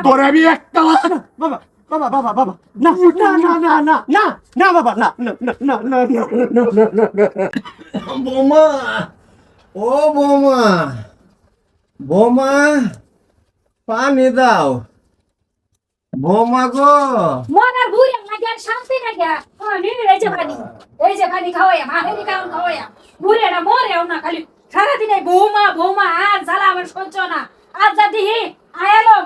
তোরে আমি একটা বাবা বাবা বাবা বাবা না না না না না না না বাবা না না না না না বৌমা ও বৌমা বৌমা পানি দাও বৌমা গো মনার বুড়ি লাগে শান্তি লাগে এই যে পানি খাওয়াইয়া মাহেরি কাম খাওয়াইয়া বুড়িটা মরেও না খালি সারাদিন এই বৌমা বৌমা আর জ্বালা আমার সহ্য না আর যা দিহি আয়ালোক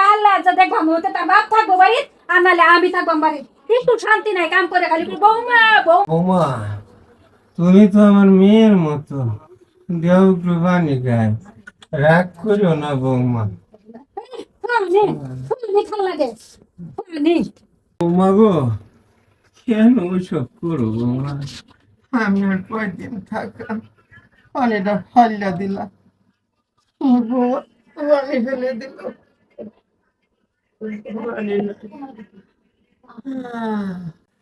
আল্লাহ যা দেখবা মতে তার বাপ থাকবো বাড়ি আর নাহলে আমি থাকবো বাড়ি একটু শান্তি নাই কাম করে খালি বৌমা বৌমা তুমি তো আমার মেয়ের মতো দেও একটু পানি গায়ে রাগ করিও না বৌমা বৌমা গো কেন ওইসব করো বৌমা আমি আর কয়দিন থাকলাম পানিটা ফাল্লা দিলাম বৌমা পানি ফেলে দিল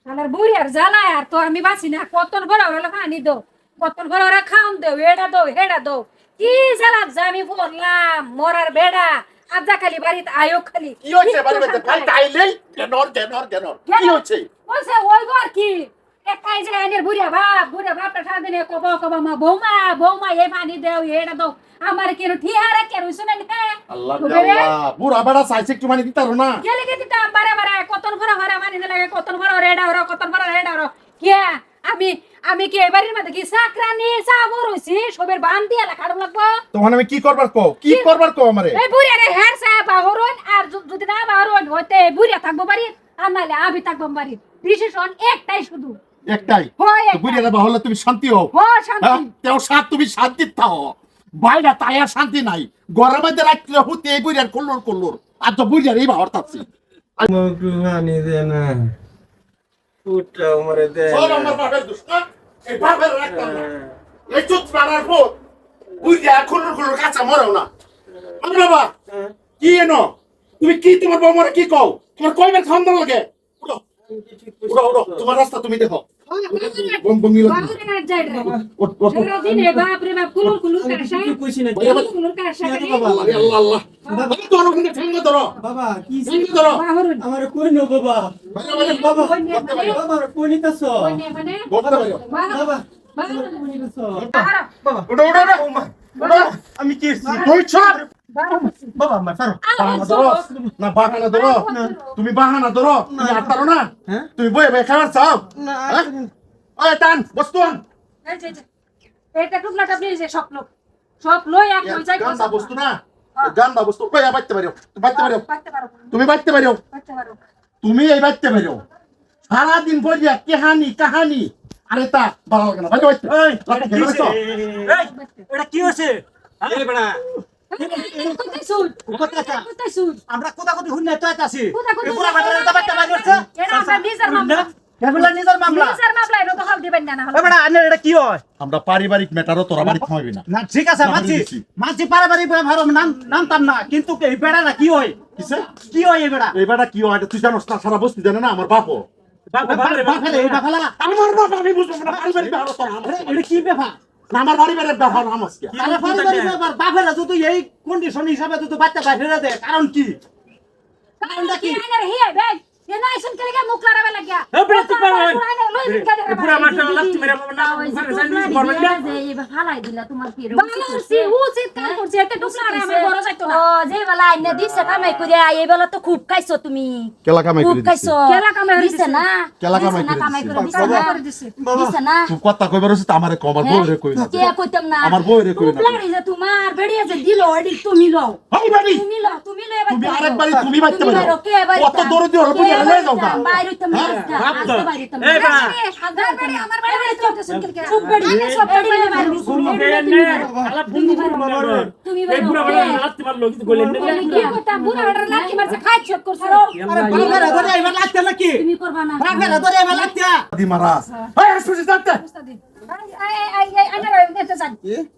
আমার বুড়ি আর জ্বালায় আর তো আমি বাঁচি না কতন ঘর হলো পানি দো কতন ঘর ওরা খাওন দেও এটা দো হেডা দো কি জ্বালাত জামি পড়লাম মরার বেড়া আজ যা খালি বাড়িতে আয়ো খালি কি হচ্ছে বাড়িতে খালি তাইলেই কেনর কি হচ্ছে বলছে ওই ঘর কি একাই যে এনের বুড়িয়া বাপটা সারাদিন কবা মা বৌমা এই পানি দেও এটা দাও আমার কেন ঠিয়ারে কেন শুনেন হ্যাঁ আল্লাহ আল্লাহ বুড়া বেড়া চাইছে একটু মানে দিতারো না গেলে কে দিতাম বারে কতন ঘর মানি লাগে কতন ঘর রেডা হরো কতন ঘর রেডা হরো কে আমি কি এবারের মধ্যে কি সাকরানি সাবর হইছি সবের বান দিয়া লাগাড় লাগবো তখন আমি কি করবার কও আমারে এই বুড়িয়া রে হের সাহেব বাহরন আর যদি না বাহরন হইতে বুড়িয়া থাকবো বাড়ি আর নালে আমি থাকবো বাড়ি ডিসিশন একটাই শুধু একটাই হয় তো বুড়িয়া বাহলে তুমি শান্তি হও শান্তি তেও সাথ তুমি শান্তি থাও বাইরে তাই আর শান্তি নাই গরমের মধ্যে রাখলে হতে এই বুড়িয়ার কল্লোর আর তো বুড়িয়ার এই বাহর থাকছি একটু পানি দে না পুটটা আমারে দে সব আমার বাপের দোষ না এই বাপের রাখতাম না এই চুত মারার পর বুড়িয়া কল্লোর কাঁচা মরেও না আমার বাবা কি এনো তুমি কি তোমার বৌমারে কি কও তোমার কয়বার খাওয়ান লাগে উড়ো তোমার রাস্তা তুমি দেখো বম মিলো আল্লাহ বাবা কি ধরো আমার কই নো বাবা বাবা বাবা কই নিতাছ বাবা উড়ো আমি কি তুই ছাড় বাবা মা বাহানা ধরো তুমি বাহানা ধরো তুমি আটতারো না তুমি বয়ে খাবার চাও ওই টান বস্তু আন এটা টুকলাটা প্লিজ সব লই এক লই যাই গান্দা বস্তু না গান্দা বস্তু কই বাইতে পারো তুমি বাইতে পারো তুমি এই বাইতে পারো সারা দিন বলিয়া কাহানি আরে তা ভালো লাগে না বাইতে এটা কি হইছে আরে বড়া আমরা কোথা কোথা হুন্না তো আছি পুরা বাটারে দাবাটা বাই করছে এটা আমরা নিজের মামলা কেবল নিজের মামলা এটা তো হল দিবেন না এ বড়া আনে এটা কি হয় আমরা পারিবারিক ম্যাটারও তোরা বাড়ি খাওয়াবি না না ঠিক আছে মাছি পারিবারিক ভালো নামতাম না কিন্তু এই বেড়াটা কি হয় কিসে কি হয় এই বেড়া এই বেটা কি হয় তুই জানোস না সারা বস্তি জানে না আমার বাপও বাপরে এই বাফালা আমার বাপ আমি বুঝবো না পারিবারিক ব্যাপার তোরা এটা কি ব্যাপার আমার পারিবারিক ব্যাপার নামাজ কি আরে পারিবারিক ব্যাপার বাফেরা যদি এই কন্ডিশন হিসাবে যদি বাচ্চা বাইরে দেয় কারণ কি কারণটা কি আরে হে ভাই এনা আইসন করে কে মুখ লাগাবে লাগিয়া এ বড় তুই পারো এ পুরা মাঠে লাস্ট মেরে না করবেন না এই ফালাই দিলা তোমার কি বালাসি উচিত কাম করছে এতে টুকলা আর আমার বড় যাইতো না ও যে বেলা আইনা দিছে কামাই করে এই বেলা তো খুব খাইছো তুমি কেলা কামাই খুব করে খাইছো কেলা কামাই দিছে না কেলা কামাই করে কামাই করে দিছে কামাই না করে দিছে দিছে না তুই কথা কইবার হচ্ছে আমারে কো আমার বউ রে কই না কে কইতাম না আমার বউ রে কই না লাড়ি যে তোমার বেড়িয়ে যে দিল ওডি তুমি লও হাই বাড়ি তুমি লও এবার তুমি আরেকবারই তুমি বাইতে তুমি পারো কে বাইরে কত দরদি হলো বুঝে লয়ে যাও গা বাইরে তুমি আজকে বাইরে তুমি এই বেড়া হাজার বাড়ি আমার বাড়ি চলতেছেন কে চুপ বেড়ি সব বেড়ি বাইরে আলা বুনু বাবা তুমি এই পুরা বাবা লাস্ট মারলো কিছু কইলেন না কি কথা বুড়া বেটার লাঠি মারছে খাই ছোট করছে আরে বাফেরা ধরে এবার লাগতে নাকি তুমি করবা না বাফেরা ধরে এবার লাগতে দি মারাস এই সুজি যাতে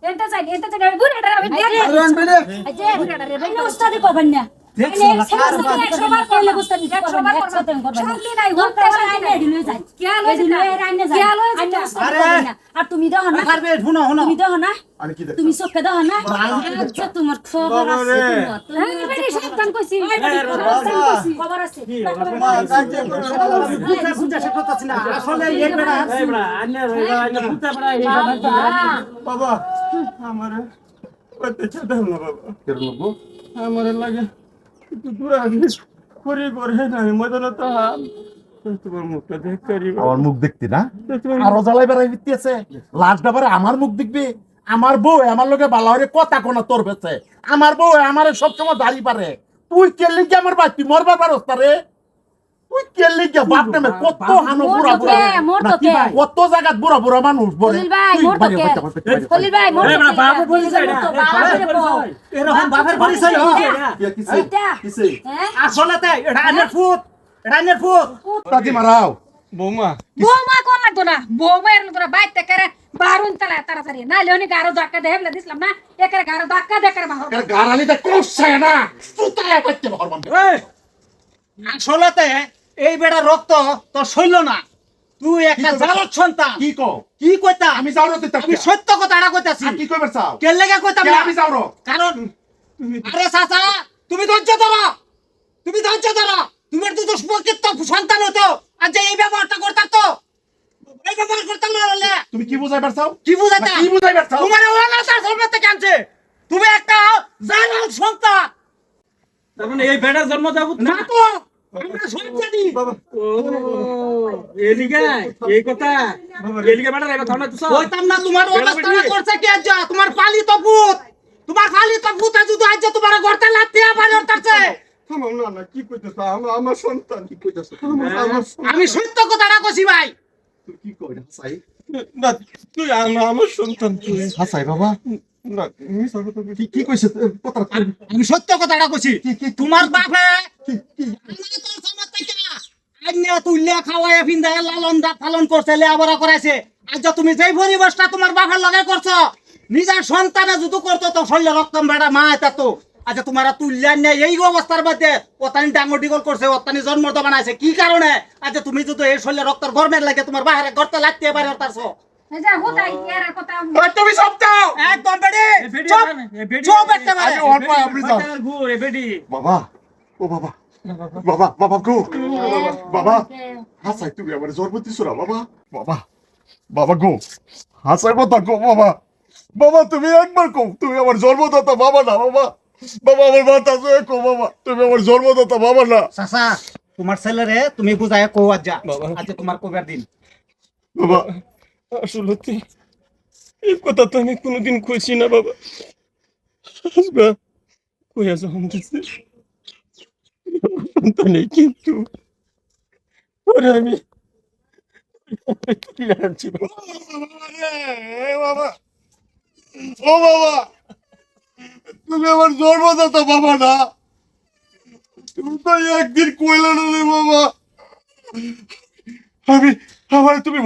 এটা যাই বুড়া বেটার আমি দেখি এই যে উস্তাদি করবেন না দেখছো না কার বাদ একশো বার করলে বুঝতে পারবি, একশো বার করবো। শান্তি নাই, ঘুরতে শান্তি নাই। খেয়াল হয়েছে না? খেয়াল হয়েছে না? আর তুমি দেখো না পারবে শুনো শুনো তুমি দেখো না আমি কি দেখো তুমি চোখে দেখো না আচ্ছা তোমার খবর আছে হ্যাঁ, বেটি, সাবধান কইছি। খবর আছে বুঝতে সে করতেছি না আসলে এই বেড়া বাবা আমার ছেড়ে না বাবা, কেরম গো আমার লাগে একটু দূরে আসিস করে করে না মদন তো তোমার মুখটা দেখ করি আমার মুখ দেখতি না আরো জ্বালাই বেড়াই দিতেছে লাস্ট ব্যাপারে আমার মুখ দেখবি আমার বউ আমার লোকে ভালো হয়ে কথা কোনা তোর বেছে আমার বউ আমার সবসময় দাড়ি পারে তুই কেলি কি আমার বাচ্চি মরবার পারস রে তুই কেলি কি বাপ নামে কত হানো বুড়া বুড়া কত জায়গা বুড়া বুড়া মানুষ বলে খলিল ভাই মোর তো কে খলিল ভাই মোর তো বাবু বলি যায় না এরকম বাপের পরিচয় হয় এটা কিসে হ্যাঁ আসলে তাই এটা আনের ফুট তাজি মারাও বৌমা বৌমা কোন লাগতো না, বৌমা এর লাগতো না, বাইতে করে বারুন তালা তাড়াতাড়ি না লেনি গারো ধাক্কা দে হেবলে দিছিলাম না, একের গারো ধাক্কা দে করে মারো। এর গারালিতে কোসায় না সুতায় পাইতে ভরবান আসলে এই বেড়া রক্ত তোর শৈল না তুই একটা জালত সন্তান কি কও কি কইতা আমি যাওরো তুই আমি সত্য কথাটা কইতাছি কি কইবার চাও কে লেগে কইতাম কে না আমি যাওরো কারণ আরে চাচা তুমি ধৈর্য ধরো তুমি তো সুপরিচিত সন্তান হতো আর যে এই ব্যবহারটা করতাম তো এই ব্যবহার করতাম না হলে তুমি কি বুঝাইবার চাও কি বুঝাইতা কি বুঝাইবার চাও তোমার অনাচার ধর্ম থেকে আনছে তুমি একটা জালাল সন্তান তার মানে এই বেটার জন্ম দেব না তো আমরা সব জানি এই কথা এলিগে বেটার এই কথা না তো কইতাম না তোমার অবস্থাটা করছে কি আজ তোমার পালিত ভূত যদি আজ তোমার ঘরটা লাতিয়া বাড়ি হতাছে আমার না না কি কইতেছ আমার সন্তান কি কইতাছ আমার আমি সত্য কথাটা কইছি ভাই তুই কি কই হাসাই না তুই আমার সন্তান তুই হাসাই বাবা না মিছা কথা কইছিস। কি কইছে কথা আমি সত্য কথাটা কইছি তোমার বাপে কি আমার তোর সমাজ থেকে আইনা তুইলা খাওয়ায় ফিন্দা লালন দা পালন করছে লেবারা করাইছে আজ তুমি যেই পরিবেশটা তোমার বাপের লগে করছো নিজের সন্তানে যদি করতো তো শরীরে রক্তম বেড়া মা এটা তো আচ্ছা তোমার তুললেন না এই অবস্থার মধ্যে ওতানি ডাঙ্গর ডিগল করছে ওতানি জন্মটা বানাইছে কি কারণে আচ্ছা তুমি যদি এই শরীরে রক্তর গরমের লাগে তোমার বাহিরে গর্তে লাগতে পারে তারছো এই যে হুদাই এর কথা তুমি সব চাও একদম বেডি চুপ চুপ একটা মারে আমি অল্প আপনি যাও বাবা ও বাবা বাবা বাবা গো বাবা হাসাই তুমি আমার জন্ম দিছো না বাবা বাবা বাবা গো হাসাই কথা গো বাবা বাবা তুমি একবার কও তুমি আমার জন্মদাতা বাবা না বাবা বাবা আমার মাথা জয় কো বাবা তুমি আমার জন্মদাতা বাবা না চাচা তোমার ছেলেরে তুমি বুঝায় কও আজ যা আচ্ছা তোমার কবার দিন বাবা আসলে তুই এই কথা তো আমি কোনোদিন কইছি না বাবা আসবা কইয়া যখন দিছে সন্তানই কিন্তু ওরে আমি কি আনছি বাবা বাবা ও বাবা তুমি আমার জন্মদাতা বাবা না তুমি তো একদিন কইলা না রে বাবা আমি আমার তুমি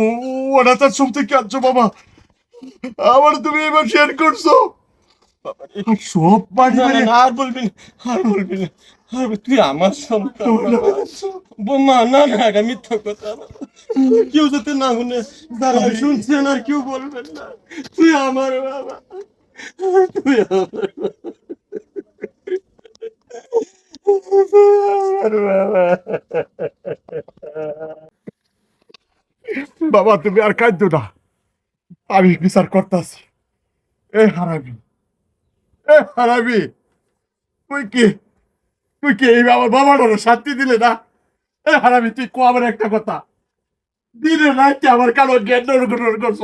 অনাথার সব থেকে আনছো বাবা আমার তুমি এবার শেয়ার করছো আর সব বাড়ি না, না, না, আর বলবি না আর বলবি না আর তুই আমার সন্তান বোমা না না এটা মিথ্যা কথা কেউ যাতে না শুনে যারা শুনছেন আর কেউ বলবেন না তুই আমার বাবা তুই আমার বাবা। আমার বাবা বাবা তুমি আর কাঁদ্য না আমি বিচার করতেছি এ হারাবি তুই কি এই আমার বাবার শান্তি দিলে না এ হারাবি তুই কো আমার একটা কথা দিনে রাইতে আমার কালো জ্ঞান করছ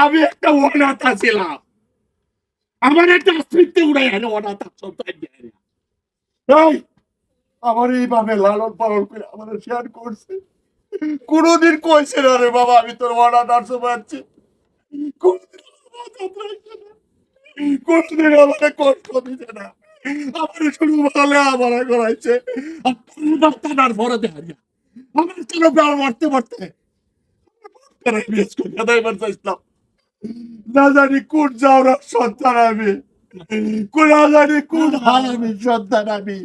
আমি একটা অনাথা ছিলাম আমার একটা অস্তিত্ব উড়াই আনে অনাথা সন্তান এই আমার এইভাবে লালন পালন করে আমাদের শেয়ার করছে কোনদিন কইছে না রে বাবা আমি তোর অনাথ আটশো পাচ্ছি কোনদিন আমাকে কষ্ট দিছে না আমার শুরু ভালো আমার করাইছে আর ভরে দেখা আমার কেন প্রাণ মারতে না জানি কোন যাওয়ার সন্তান আমি কোন জানি কোন হারামির সন্তান আমি,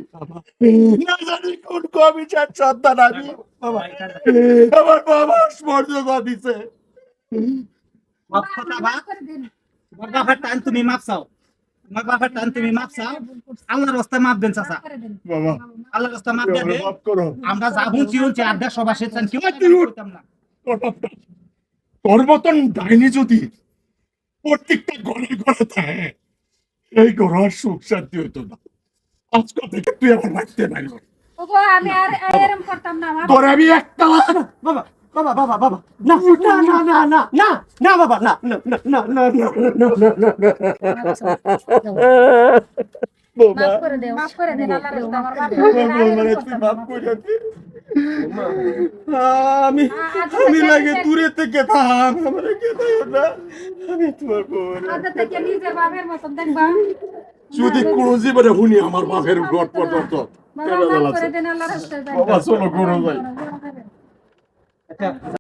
না জানি কোন কমিশন সন্তান আমি। আমার বাবা মর্যাদা দিছে। মাফ কথা বা করে দিন। তোমার বাবার টান তুমি মাপ চাও, তোমার বাবার টান তুমি মাপ চাও। আল্লাহর রাস্তায় মাপ দেন চাচা, করে দিন। বাবা আল্লাহর রাস্তায় মাপ দেন। মাফ করো। আমরা যা শুনছি আর 150 বাসে চান কেউ করতাম না। তোর মতন ডাইনি যদি প্রত্যেকটা ঘরে ঘরে থাকে, এই ঘর সুখ শান্তি হইতো না। আজকাল থেকে তুই আমার বাঁচতে পারবি। ওগো আমি আর এরম করতাম না। আমার তোর আমি একটা বাবা বাবা বাবা বাবা না না না না না না বাবা না না না না না না না মাফ করে দেও, মাফ করে দেন আল্লাহর রাস্তায় আমার বাপ। আমি আমি লাগে দূরে থেকে থাম, আমার কেঁদে না, আমি তোমার বোন। আদা থেকে নিজের বাপের মতন দেখবা। যদি কোনো জীবনে শুনি আমার বাপের ঘর পর্যন্ত বাবা মাফ করে দেন আল্লাহর রাস্তায়। বাবা চলো ঘুরো যাই। আচ্ছা